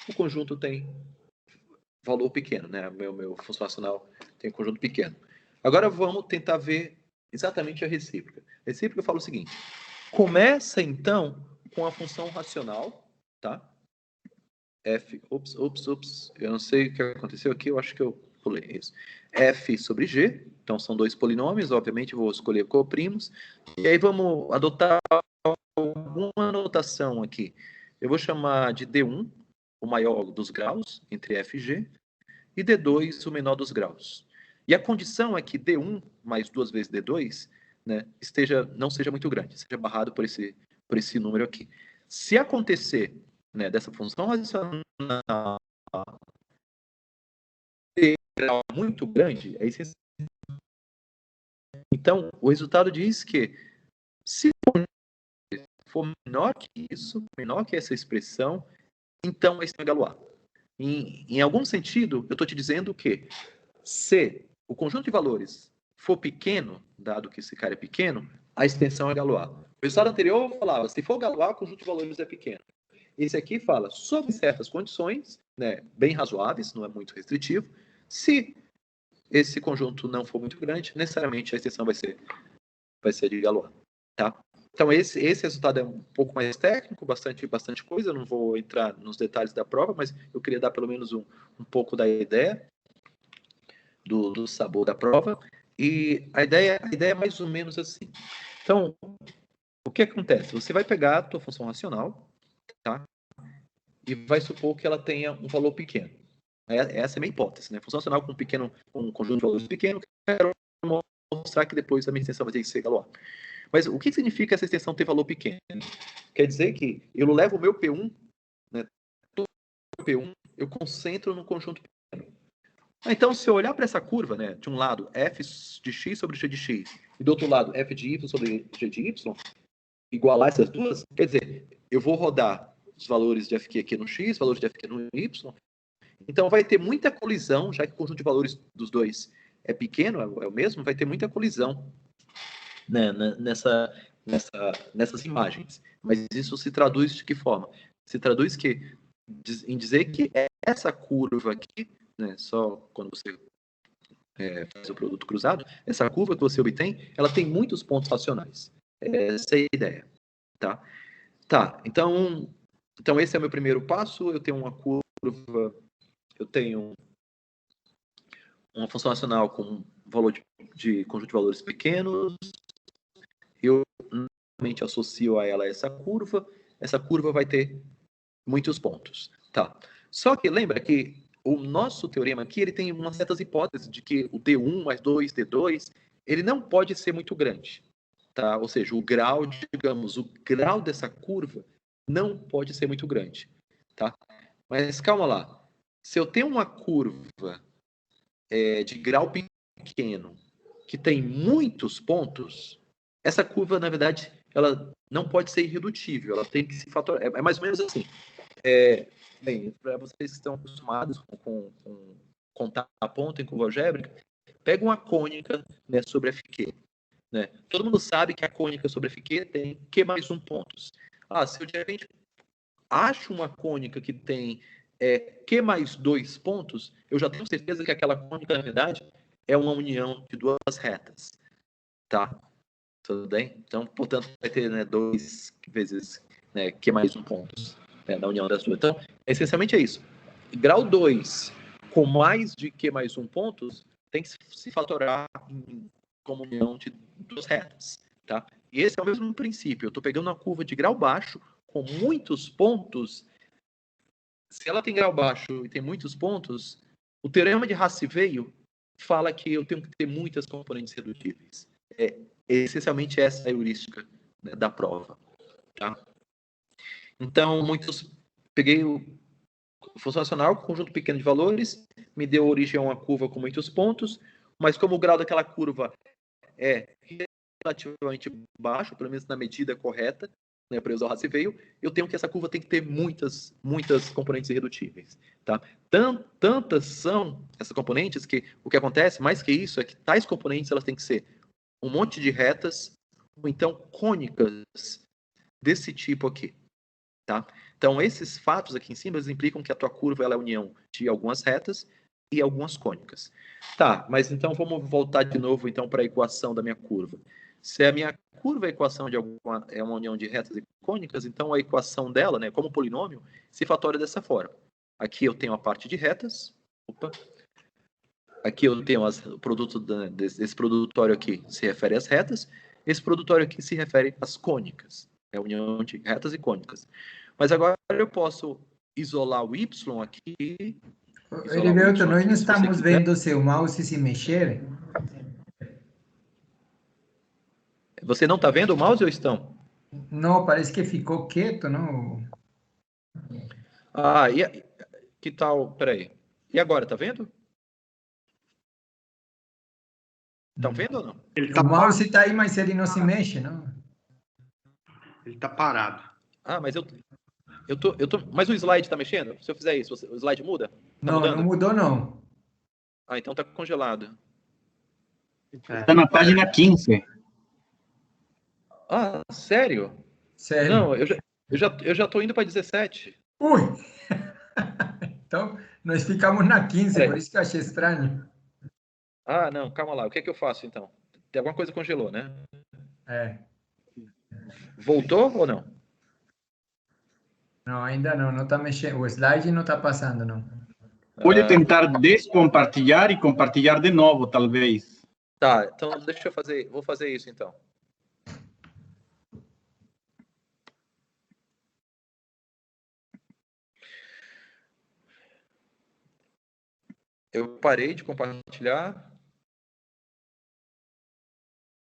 o conjunto tem valor pequeno, né? Meu função racional tem um conjunto pequeno. Agora, vamos tentar ver exatamente a recíproca. A recíproca fala o seguinte. Começa, então, com a função racional, tá? F, eu não sei o que aconteceu aqui, eu acho que eu pulei isso. F sobre G, então são dois polinômios, obviamente vou escolher coprimos, e aí vamos adotar alguma notação aqui. Eu vou chamar de D1, o maior dos graus, entre F e G, e D2, o menor dos graus. E a condição é que D1 mais 2 vezes D2, né, não seja muito grande, seja barrado por esse número aqui. Se acontecer, né, dessa função racional ter grau muito grande, é essencial. Então, o resultado diz que se for menor que isso, menor que essa expressão, então a extensão é Galois. Em algum sentido, eu estou te dizendo que se o conjunto de valores for pequeno, dado que esse cara é pequeno, a extensão é Galois. O resultado anterior falava, se for Galois, o conjunto de valores é pequeno. Esse aqui fala, sob certas condições, né, bem razoáveis, não é muito restritivo, se esse conjunto não for muito grande, necessariamente a extensão vai ser de Galois. Tá? Então, esse resultado é um pouco mais técnico, bastante coisa, eu não vou entrar nos detalhes da prova, mas eu queria dar pelo menos um pouco da ideia do sabor da prova, e a ideia é mais ou menos assim. Então, o que acontece? Você vai pegar a tua função racional, tá? E vai supor que ela tenha um valor pequeno. Essa é a minha hipótese, né? Função racional com um conjunto de valores pequeno, quero mostrar que depois a minha extensão vai ter que ser Galois. Mas o que significa essa extensão ter valor pequeno? Quer dizer que eu levo o meu P1, né? Todo P1 eu concentro no conjunto pequeno. Então, se eu olhar para essa curva, né, de um lado f de x sobre g de x, e do outro lado f de y sobre g de y, igualar essas duas, quer dizer, eu vou rodar os valores de fq aqui no x, valores de fq no y, então vai ter muita colisão, já que o conjunto de valores dos dois é pequeno, é o mesmo, vai ter muita colisão, né, nessas imagens. Mas isso se traduz de que forma? Se traduz em dizer que essa curva aqui, né, só quando você faz o produto cruzado, essa curva que você obtém, ela tem muitos pontos racionais. Essa é a ideia. Tá, então esse é o meu primeiro passo. Eu tenho uma curva, eu tenho uma função racional com um valor de conjunto de valores pequenos. Eu normalmente associo a ela essa curva vai ter muitos pontos. Tá. Só que lembra que o nosso teorema aqui, ele tem umas certas hipóteses de que o D1 mais 2, D2, ele não pode ser muito grande. Tá? Ou seja, o grau dessa curva não pode ser muito grande. Tá? Mas calma lá. Se eu tenho uma curva de grau pequeno que tem muitos pontos, essa curva, na verdade, ela não pode ser irredutível. Ela tem que se fatorar. É mais ou menos assim. Bem, para vocês que estão acostumados com contar a ponta em curva algébrica, pega uma cônica, né, sobre FQ. Né? Todo mundo sabe que a cônica sobre FQ tem Q mais 1 pontos. Se eu de repente acho uma cônica que tem Q mais 2 pontos, eu já tenho certeza que aquela cônica, na verdade, é uma união de duas retas. Tá? Tudo bem? Então, portanto, vai ter, né, 2 vezes, né, Q mais 1 pontos, né, na união das duas. Então, essencialmente é isso. Grau 2 com mais de Q mais 1 pontos tem que se fatorar como união de duas retas. Tá? E esse é o mesmo princípio. Eu estou pegando uma curva de grau baixo com muitos pontos. Se ela tem grau baixo e tem muitos pontos, o teorema de Hasse-Veil fala que eu tenho que ter muitas componentes redutíveis. Essencialmente essa é a heurística, né, da prova. Tá? Então, peguei o função racional, conjunto pequeno de valores, me deu origem a uma curva com muitos pontos, mas como o grau daquela curva é relativamente baixo, pelo menos na medida correta, né, para usar o Raci-Veio, eu tenho que essa curva tem que ter muitas componentes irredutíveis, tá? Tantas são essas componentes que o que acontece, mais que isso, é que tais componentes elas têm que ser um monte de retas ou então cônicas desse tipo aqui, tá? Então, esses fatos aqui em cima, eles implicam que a tua curva ela é a união de algumas retas e algumas cônicas. Tá, mas então vamos voltar de novo então para a equação da minha curva. Se a minha curva é a equação de é uma união de retas e cônicas, então a equação dela, né, como polinômio, se fatora dessa forma. Aqui eu tenho a parte de retas. Opa. Aqui eu tenho o produto desse produtório aqui se refere às retas. Esse produtório aqui se refere às cônicas. É a união de retas e cônicas. Mas agora eu posso isolar o y aqui. Heriberto, nós não estamos vendo seu mouse se mexer. Você não está vendo o mouse ou estão? Não, parece que ficou quieto, não? Ah, que tal? Peraí. E agora, tá vendo? Estão vendo ou não? O mouse está aí, mas ele não se mexe, não? Ele está parado. Ah, mas mas o slide está mexendo? Se eu fizer isso, o slide muda? Tá não, mudando? não mudou, não. Ah, então tá congelado. Está na página 15. Ah, sério? Sério? Não, eu já tô indo para 17. Ui! Então, nós ficamos na 15, Peraí. por isso que eu achei estranho. Ah, não, calma lá. O que é que eu faço, então? Tem alguma coisa que congelou, né? É. Voltou ou não? Não, ainda não, não está mexendo. O slide não está passando, não. Pode tentar descompartilhar e compartilhar de novo, talvez. Tá, então deixa eu fazer. Vou fazer isso, então. Eu parei de compartilhar.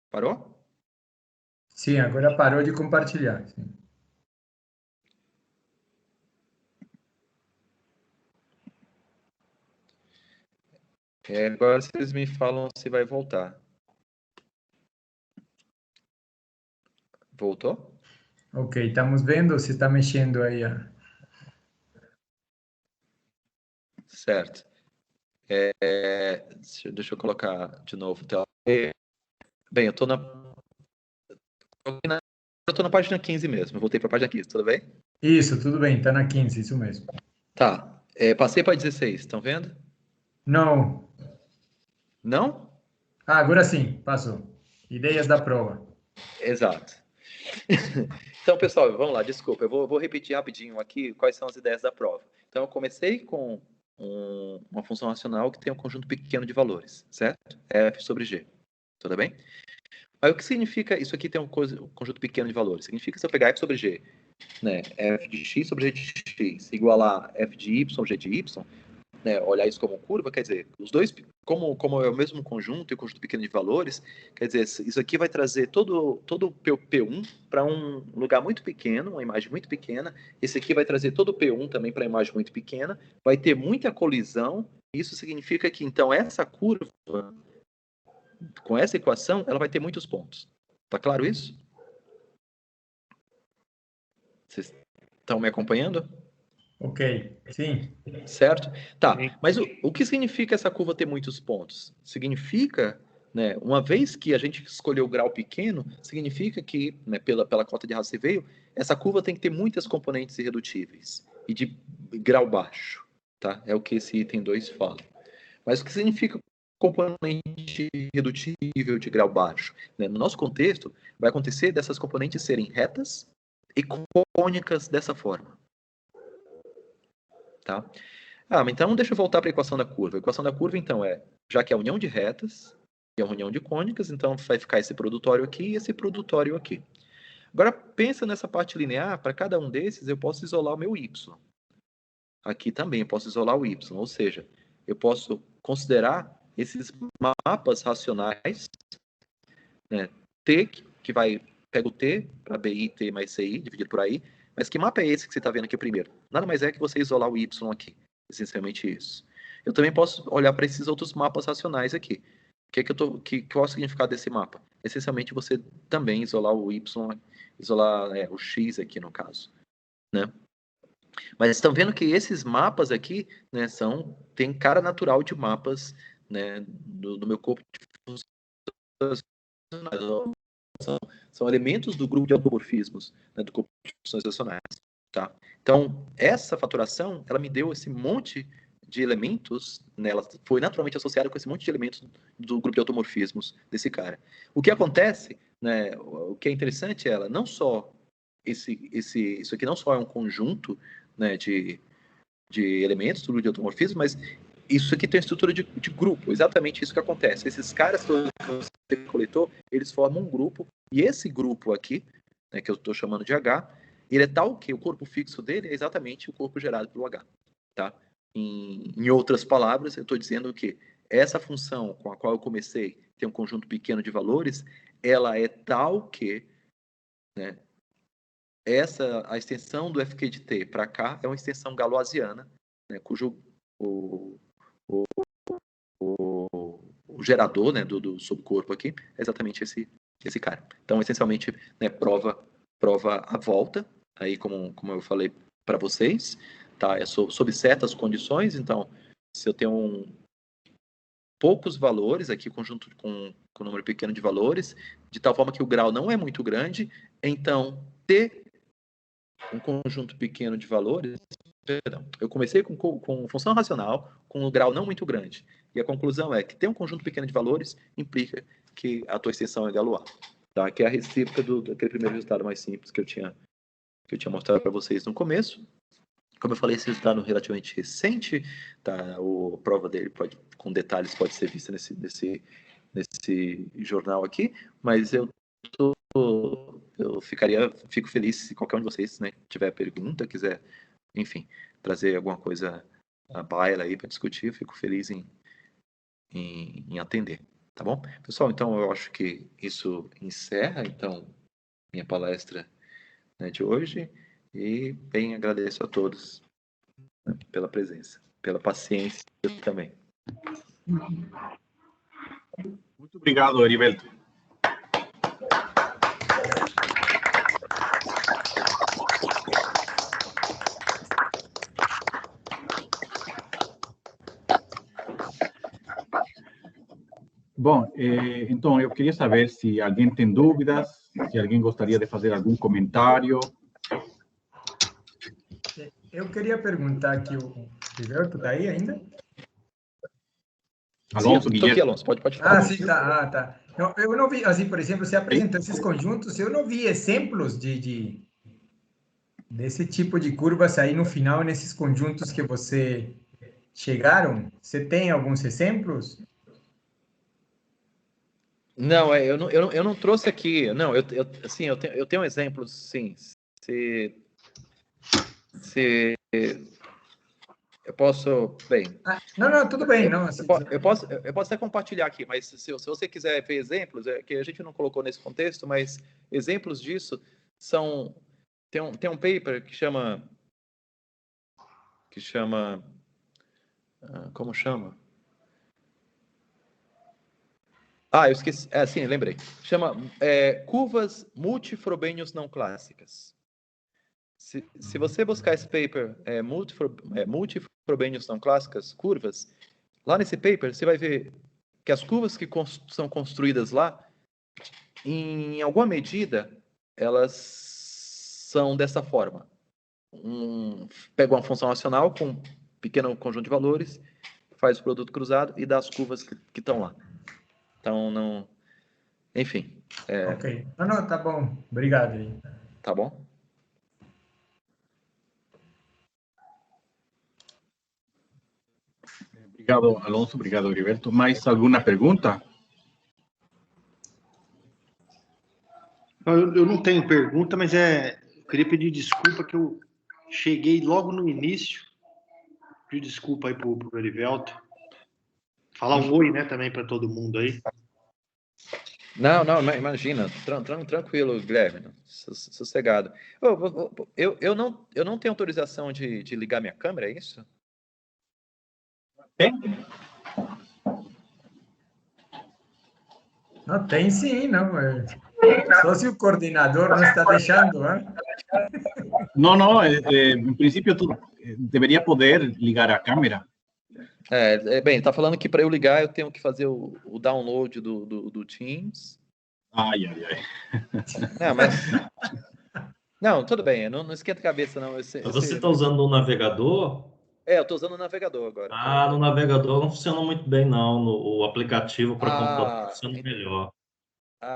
Parou? Sim, agora parou de compartilhar. Sim. Agora vocês me falam se vai voltar. Voltou? Ok, estamos vendo se está mexendo aí. Certo. Deixa eu colocar de novo. Bem, eu estou na página 15 mesmo. Eu voltei para a página 15, tudo bem? Isso, tudo bem, está na 15, isso mesmo. Tá. Passei para 16, estão vendo? Não. Não? Ah, agora sim, passou. Ideias da prova. Exato. Então, pessoal, vamos lá, desculpa. Eu vou repetir rapidinho aqui quais são as ideias da prova. Então, eu comecei com uma função racional que tem um conjunto pequeno de valores, certo? F sobre G. Tudo bem? Mas o que significa isso aqui tem um conjunto pequeno de valores? Significa se eu pegar F sobre G, né, F de X sobre G de X, igual a F de Y, G de Y, né, olhar isso como curva, quer dizer, os dois, como é o mesmo conjunto e o conjunto pequeno de valores, quer dizer, isso aqui vai trazer todo o P1 para um lugar muito pequeno, uma imagem muito pequena, esse aqui vai trazer todo o P1 também para uma imagem muito pequena, vai ter muita colisão, isso significa que, então, essa curva, com essa equação, ela vai ter muitos pontos. Tá claro isso? Vocês estão me acompanhando? Ok, sim. Certo? Tá, mas o que significa essa curva ter muitos pontos? Significa, né, uma vez que a gente escolheu o grau pequeno, significa que, né, pela cota de Raci-Veio, essa curva tem que ter muitas componentes irredutíveis e de grau baixo, tá? É o que esse item 2 fala. Mas o que significa componente irredutível de grau baixo? Né? No nosso contexto, vai acontecer dessas componentes serem retas e cônicas dessa forma. Tá? Mas então deixa eu voltar para a equação da curva. A equação da curva, então, já que é a união de retas e a união de cônicas, então vai ficar esse produtório aqui e esse produtório aqui. Agora, pensa nessa parte linear, para cada um desses eu posso isolar o meu y. Aqui também eu posso isolar o y, ou seja, eu posso considerar esses mapas racionais, né, T, que pega o T para BI, T mais CI, dividido por AI, mas que mapa é esse que você está vendo aqui primeiro? Nada mais é que você isolar o Y aqui, essencialmente isso. Eu também posso olhar para esses outros mapas racionais aqui. Qual é o significado desse mapa? Essencialmente você também isolar o Y isolar o X aqui no caso, né? Mas estão vendo que esses mapas aqui, né, tem cara natural de mapas, né, do meu corpo de funções, são elementos do grupo de automorfismos, né, do corpo de funções racionais, tá? Então, essa faturação, ela me deu esse monte de elementos, né, ela foi naturalmente associada com esse monte de elementos do grupo de automorfismos desse cara. O que acontece, né, o que é interessante é ela não só isso aqui não só é um conjunto, né, de elementos do grupo de automorfismo, mas isso aqui tem estrutura de grupo, exatamente isso que acontece. Esses caras todos que você coletou, eles formam um grupo, e esse grupo aqui, né, que eu estou chamando de H, ele é tal que o corpo fixo dele é exatamente o corpo gerado pelo H, tá? Em outras palavras, eu estou dizendo que essa função com a qual eu comecei tem um conjunto pequeno de valores, ela é tal que, né, a extensão do FQ de T para cá é uma extensão galoisiana, né, cujo o gerador, né, do subcorpo aqui é exatamente esse cara. Então, essencialmente, né, prova a volta, aí como eu falei para vocês, tá? É sob certas condições. Então, se eu tenho poucos valores aqui, conjunto com um número pequeno de valores, de tal forma que o grau não é muito grande, então T um conjunto pequeno de valores, perdão, eu comecei com função racional, com um grau não muito grande. E a conclusão é que ter um conjunto pequeno de valores implica que a tua extensão é galois. Tá? Que é a recíproca daquele primeiro resultado mais simples que eu tinha mostrado para vocês no começo. Como eu falei, esse resultado é relativamente recente, tá? A prova dele com detalhes pode ser vista nesse jornal aqui, mas eu fico feliz se qualquer um de vocês, né, tiver pergunta, quiser, enfim, trazer alguma coisa à baila aí para discutir, eu fico feliz em atender, tá bom? Pessoal, então eu acho que isso encerra, então, minha palestra, né, de hoje, e bem agradeço a todos, né, pela presença, pela paciência também. Muito obrigado, Heriberto. Bom, então eu queria saber se alguém tem dúvidas, se alguém gostaria de fazer algum comentário. Eu queria perguntar aqui, o Gilberto está aí ainda? Alonso, estou aqui, Alonso, pode falar. Ah, sim, tá. Ah, tá. Eu não vi, assim, por exemplo, você apresentou esses conjuntos, eu não vi exemplos desse tipo de curvas aí no final, nesses conjuntos que você chegaram. Você tem alguns exemplos? Não, eu não trouxe aqui. Não, assim, eu tenho exemplos, sim. Se eu posso, bem. Não, tudo bem, não. Assim, eu posso até compartilhar aqui, mas se você quiser ver exemplos, que a gente não colocou nesse contexto, mas exemplos disso são tem um paper que chama como chama? Ah, eu esqueci. Sim, lembrei. Chama curvas multifrobênios não clássicas. Se você buscar esse paper, multifrobênios não clássicas, curvas, lá nesse paper você vai ver que as curvas que são construídas lá, em alguma medida, elas são dessa forma. Pega uma função racional com um pequeno conjunto de valores, faz o produto cruzado e dá as curvas que estão lá. Então, não... Enfim. Ok. Não, tá bom. Obrigado aí. Tá bom? Obrigado, Alonso. Obrigado, Heriberto. Mais alguma pergunta? Eu não tenho pergunta, mas eu queria pedir desculpa que eu cheguei logo no início. Pedir desculpa aí pro Heriberto. Falar um oi, né, também para todo mundo aí. Não, imagina. Tranquilo, Guilherme. Sossegado. Eu não tenho autorização de ligar minha câmera, é isso? Tem? Não, tem sim, não. Só se o coordenador não está deixando, hein? No, en principio tú debería poder ligar a câmera. Bem, tá falando que para eu ligar eu tenho que fazer o download do Teams. Ai. Não, mas... Não, tudo bem, não esquenta a cabeça, não. Você está usando o navegador? Eu estou usando o navegador agora. No navegador não funciona muito bem, não. O aplicativo para computador funciona melhor.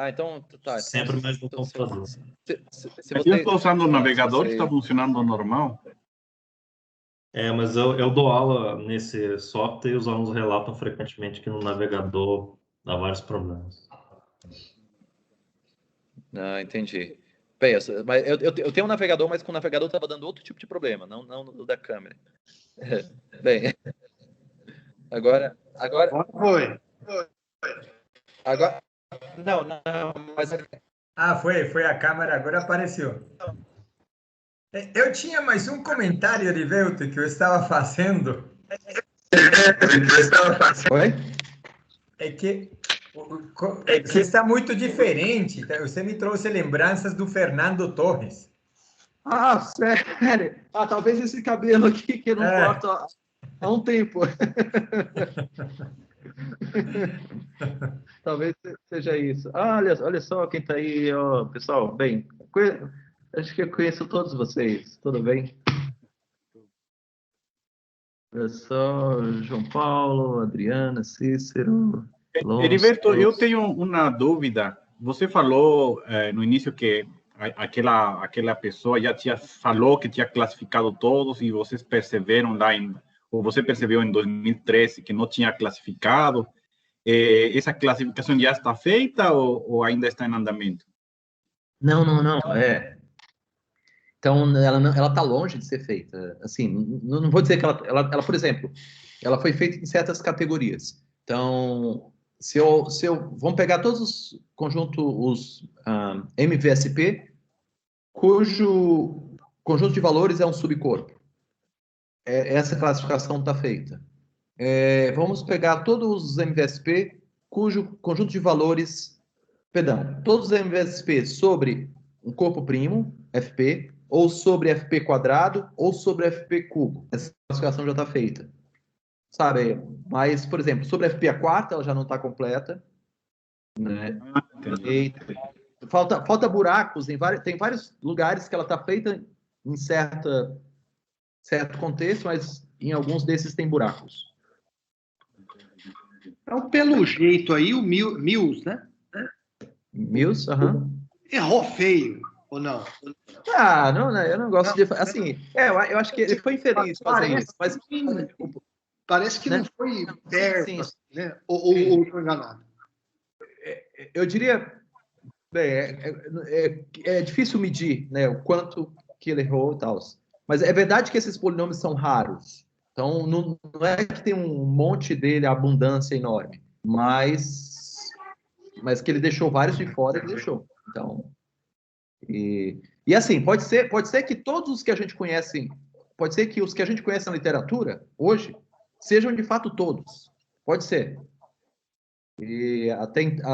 Então tá. Sempre mais no computador. Eu estou usando o navegador, está funcionando normal. Mas eu dou aula nesse software e os alunos relatam frequentemente que no navegador dá vários problemas. Entendi. Bem, mas eu tenho um navegador, mas com o navegador estava dando outro tipo de problema, não o da câmera. Bem, agora Foi. Agora, não, mas... Foi a câmera, agora apareceu. Eu tinha mais um comentário, Erivelto, que eu estava fazendo. Oi? É que está muito diferente. Você me trouxe lembranças do Fernando Torres. Sério? Talvez esse cabelo aqui que eu não corto há um tempo. Talvez seja isso. Olha só quem está aí, pessoal. Bem, acho que eu conheço todos vocês. Tudo bem? Olha só, João Paulo, Adriana, Cícero... Heriberto, eu tenho uma dúvida. Você falou no início que aquela pessoa já falou que tinha classificado todos e vocês perceberam ou você percebeu em 2013 que não tinha classificado. Essa classificação já está feita ou ainda está em andamento? Não. Então, ela está longe de ser feita. Assim, não vou dizer que ela, por exemplo, ela foi feita em certas categorias. Então, vamos pegar todos os conjuntos, os MVSP, cujo conjunto de valores é um subcorpo. Essa classificação está feita. Vamos pegar todos os MVSP, cujo conjunto de valores, todos os MVSP sobre um corpo primo, FP, ou sobre FP quadrado, ou sobre FP cubo. Essa classificação já está feita. Sabe? Mas, por exemplo, sobre FP a quarta, ela já não está completa. Né? Falta buracos, tem vários lugares que ela está feita em certo contexto, mas em alguns desses tem buracos. Então, pelo jeito aí, o Mills, né? Mills, errou feio, ou não? Não, eu não gosto de... Assim, eu acho que ele foi infeliz fazer isso, mas... Parece que não foi perto, assim, né? Ou foi enganado? Eu diria... É difícil medir, né, o quanto que ele errou e tal. Mas é verdade que esses polinômios são raros. Então, não é que tem um monte dele, abundância enorme. Mas que ele deixou vários de fora, ele deixou. Então... E assim, pode ser que todos os que a gente conhece, pode ser que os que a gente conhece na literatura, hoje, sejam de fato todos. Pode ser.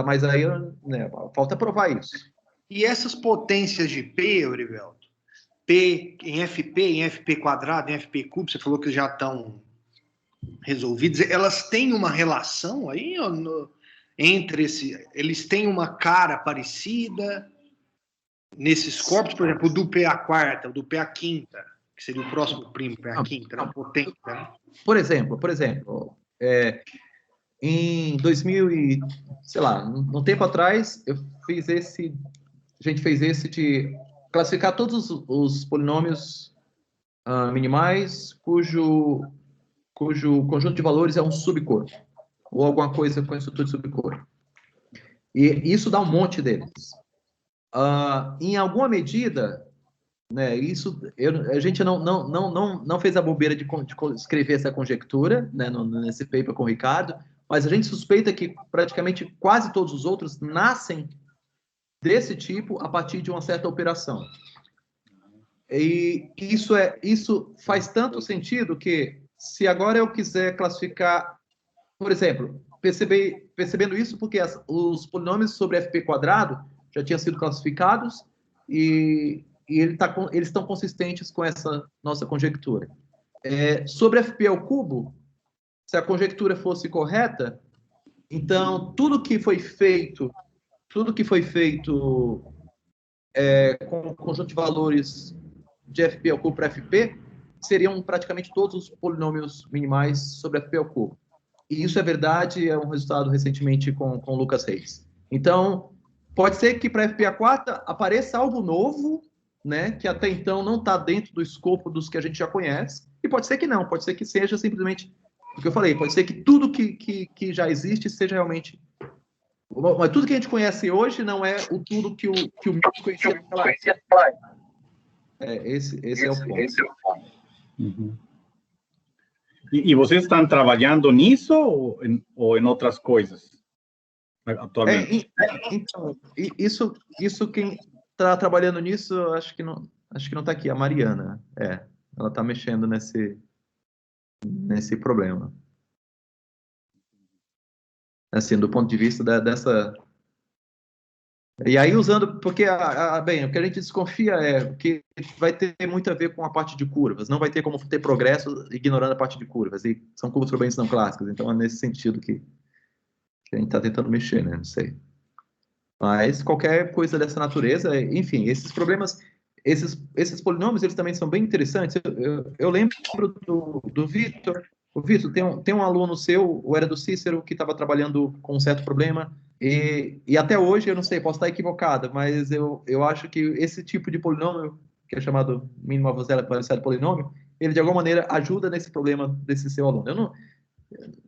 Mas aí, né, falta provar isso. E essas potências de P, Eurivelto, P em FP quadrado, em FP cubo, você falou que já estão resolvidas, elas têm uma relação aí entre eles têm uma cara parecida nesses corpos, por exemplo, o do PA quarta, o do PA quinta, que seria o próximo primo PA quinta, né? Potência, né? Por exemplo, em 2000 e, sei lá, um tempo atrás, a gente fez esse de classificar todos os polinômios minimais cujo conjunto de valores é um subcorpo, ou alguma coisa com estrutura de subcorpo. E isso dá um monte deles. Em alguma medida, né, a gente não fez a bobeira de escrever essa conjectura, né, nesse paper com o Ricardo, mas a gente suspeita que praticamente quase todos os outros nascem desse tipo a partir de uma certa operação. E isso faz tanto sentido que, se agora eu quiser classificar, por exemplo, percebendo isso porque os polinômios sobre FP quadrado já tinham sido classificados e eles estão consistentes com essa nossa conjectura. Sobre FP ao cubo, se a conjectura fosse correta, então tudo que foi feito com o conjunto de valores de FP ao cubo para FP seriam praticamente todos os polinômios minimais sobre FP ao cubo. E isso é verdade, é um resultado recentemente com o Lucas Reis. Então, pode ser que para FP a quarta apareça algo novo, né, que até então não está dentro do escopo dos que a gente já conhece, e pode ser que não, pode ser que seja simplesmente o que eu falei, pode ser que tudo que já existe seja realmente... Mas tudo que a gente conhece hoje não é o tudo que o Milton conhecia naquela época. Esse é o ponto. Uhum. E vocês estão trabalhando nisso ou em outras coisas atualmente? Então, isso quem está trabalhando nisso, acho que não está aqui, a Mariana. Ela está mexendo nesse problema. Assim, do ponto de vista dessa... E aí usando, porque, bem, o que a gente desconfia é que vai ter muito a ver com a parte de curvas, não vai ter como ter progresso ignorando a parte de curvas, e são curvas probabilistas não clássicas, então é nesse sentido que a gente está tentando mexer, né, não sei. Mas qualquer coisa dessa natureza, enfim, esses problemas, esses polinômios, eles também são bem interessantes. Eu lembro do Vitor. O Vitor, tem um aluno seu, o Era do Cícero, que estava trabalhando com um certo problema, e até hoje, eu não sei, posso estar equivocado, mas eu acho que esse tipo de polinômio, que é chamado mínimo avançado polinômio, ele de alguma maneira ajuda nesse problema desse seu aluno. Eu não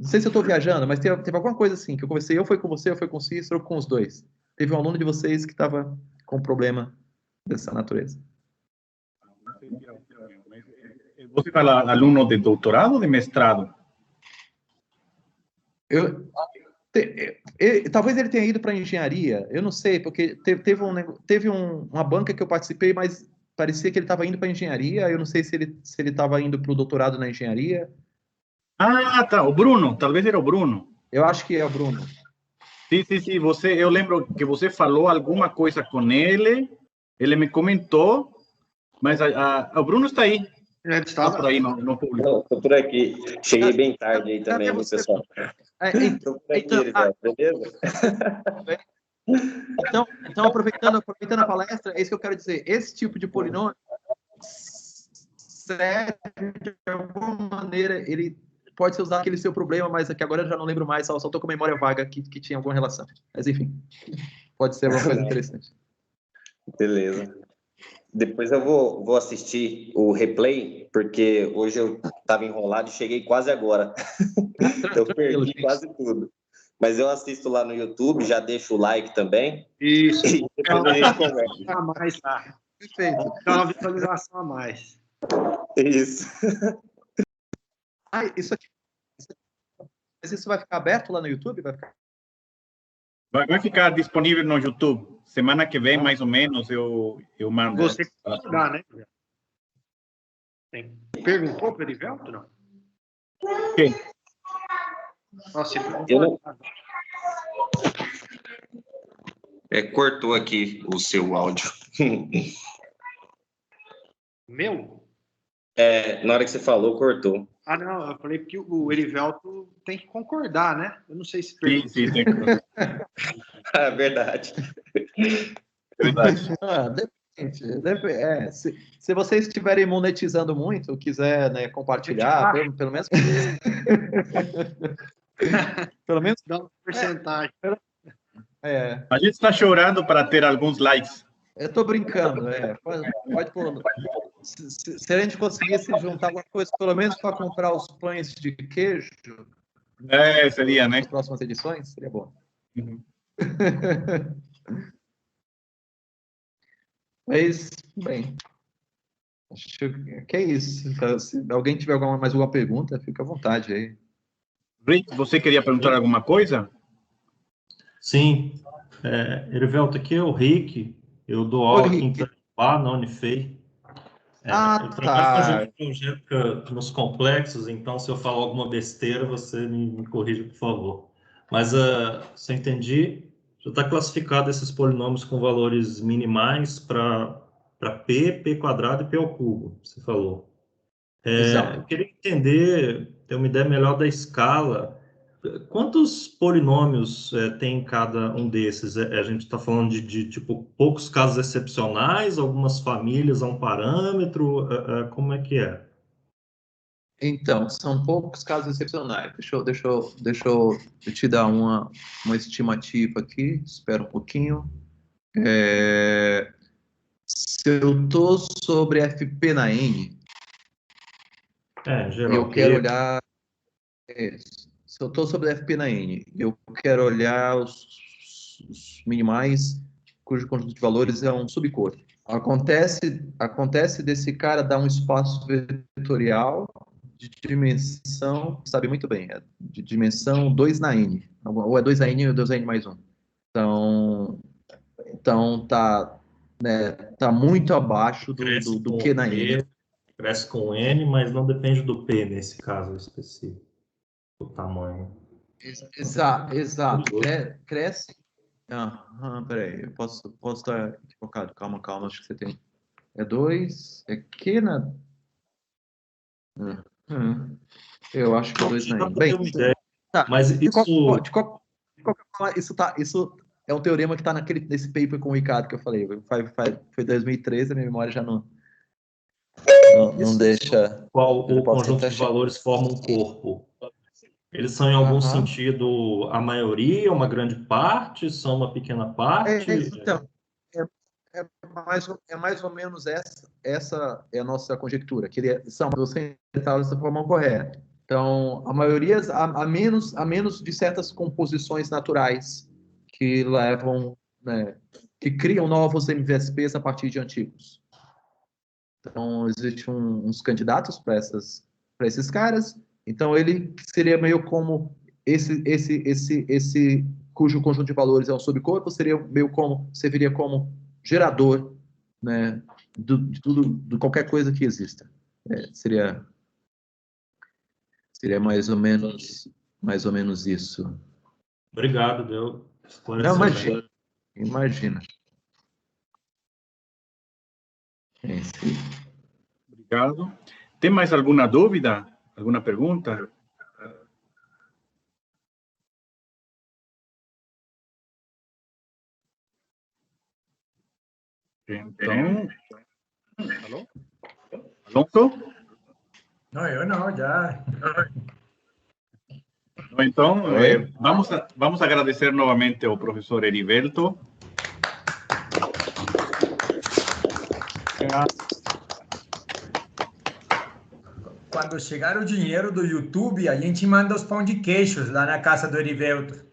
sei se eu estou viajando, mas teve alguma coisa assim, que eu conversei, eu fui com você, eu fui com o Cícero, com os dois. Teve um aluno de vocês que estava com um problema dessa natureza. Você fala aluno de doutorado ou de mestrado? Talvez ele tenha ido para engenharia, eu não sei, porque teve uma banca que eu participei, mas parecia que ele estava indo para engenharia, eu não sei se ele estava indo para o doutorado na engenharia. Ah, tá, o Bruno, talvez era o Bruno. Eu acho que é o Bruno. Sim, eu lembro que você falou alguma coisa com ele me comentou, mas o Bruno está aí. Está por aí no público. Não, estou por aqui. Cheguei bem tarde aí também, pessoal. Estou por aqui, beleza? Então, aproveitando a palestra, é isso que eu quero dizer. Esse tipo de polinômio serve, de alguma maneira, ele pode ser usado aquele seu problema, mas aqui agora eu já não lembro mais, só estou com a memória vaga que tinha alguma relação. Mas, enfim, pode ser uma coisa interessante. Beleza. Depois eu vou assistir o replay, porque hoje eu estava enrolado e cheguei quase agora. Então eu perdi quase tudo. Mas eu assisto lá no YouTube, já deixo o like também. Isso. E depois a gente conversa. A mais, tá? Perfeito. Dá uma visualização a mais. Isso. Isso aqui. Mas isso vai ficar aberto lá no YouTube? Vai ficar disponível no YouTube. Semana que vem, mais ou menos, eu mando. Você que dá, né? Perguntou para o Erivelto, não? Quem? Nossa, cortou aqui o seu áudio. Meu? Na hora que você falou, cortou. Ah, não, eu falei que o Erivelto tem que concordar, né? Eu não sei se... Sim, tem que concordar. É verdade. Verdade. Depende. Se vocês estiverem monetizando muito, quiser, né, compartilhar, pelo menos... pelo menos... Dá uma porcentagem. A gente está chorando para ter alguns likes. Eu estou brincando, pode pôr. Se a gente conseguisse juntar alguma coisa, pelo menos para comprar os pães de queijo, seria, né? Nas próximas edições, seria bom. Uhum. Mas, bem, acho que é isso. Se alguém tiver mais alguma pergunta, fica à vontade aí. Rick, você queria perguntar alguma coisa? Sim. Erivelto, aqui é o Rick. Eu dou aula aqui em Tarapá, na Unifei. Eu trabalho com geométrica nos complexos, então se eu falar alguma besteira, você me corrija, por favor. Mas se eu entendi, Já está classificado esses polinômios com valores minimais para P quadrado e P ao cubo, você falou. Eu queria entender, ter uma ideia melhor da escala. Quantos polinômios tem cada um desses? A gente está falando de tipo, poucos casos excepcionais, algumas famílias a um parâmetro? Como é que é? Então, são poucos casos excepcionais. Deixa eu te dar uma estimativa aqui. Espera um pouquinho. Se eu estou sobre FP na N, geral, eu quero olhar... Se eu estou sobre FP na N, eu quero olhar os minimais cujo conjunto de valores é um subcorpo. Acontece desse cara dar um espaço vetorial de dimensão, sabe muito bem, de dimensão 2 na N. Ou é 2 na N ou 2 na N mais 1. Então tá muito abaixo do Q na N. Cresce com N, mas não depende do P nesse caso específico, o tamanho. Exato. Cresce. Peraí, eu posso estar equivocado. Calma, acho que você tem. É 2, é Q na... Eu acho que é 2 na N. Bem, tá. Mas isso... De qualquer forma, isso é um teorema que está nesse paper com o Ricardo que eu falei. Foi 2013, a minha memória já não deixa... Qual o conjunto de valores forma um corpo? Eles são, em algum sentido, a maioria, uma grande parte, são uma pequena parte? Então, é mais ou menos essa é a nossa conjectura, que são centrados da forma correta. Então, a maioria, a menos de certas composições naturais que levam, que criam novos MVSPs a partir de antigos. Então, existem uns candidatos para esses caras. Então, ele seria meio como esse cujo conjunto de valores é um subcorpo, serviria como gerador, né, de qualquer coisa que exista. Seria mais ou menos isso. Obrigado, deu. Não, imagina. Obrigado. Tem mais alguma dúvida? Alguma pergunta? Então, alô? Alonso? Não, eu não, já. Então, vamos agradecer novamente ao professor Herivelto. Quando chegar o dinheiro do YouTube, a gente manda os pão de queijos lá na casa do Herivelto.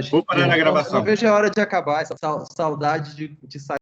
Vou parar a gravação. Não vejo a hora de acabar essa saudade de sair.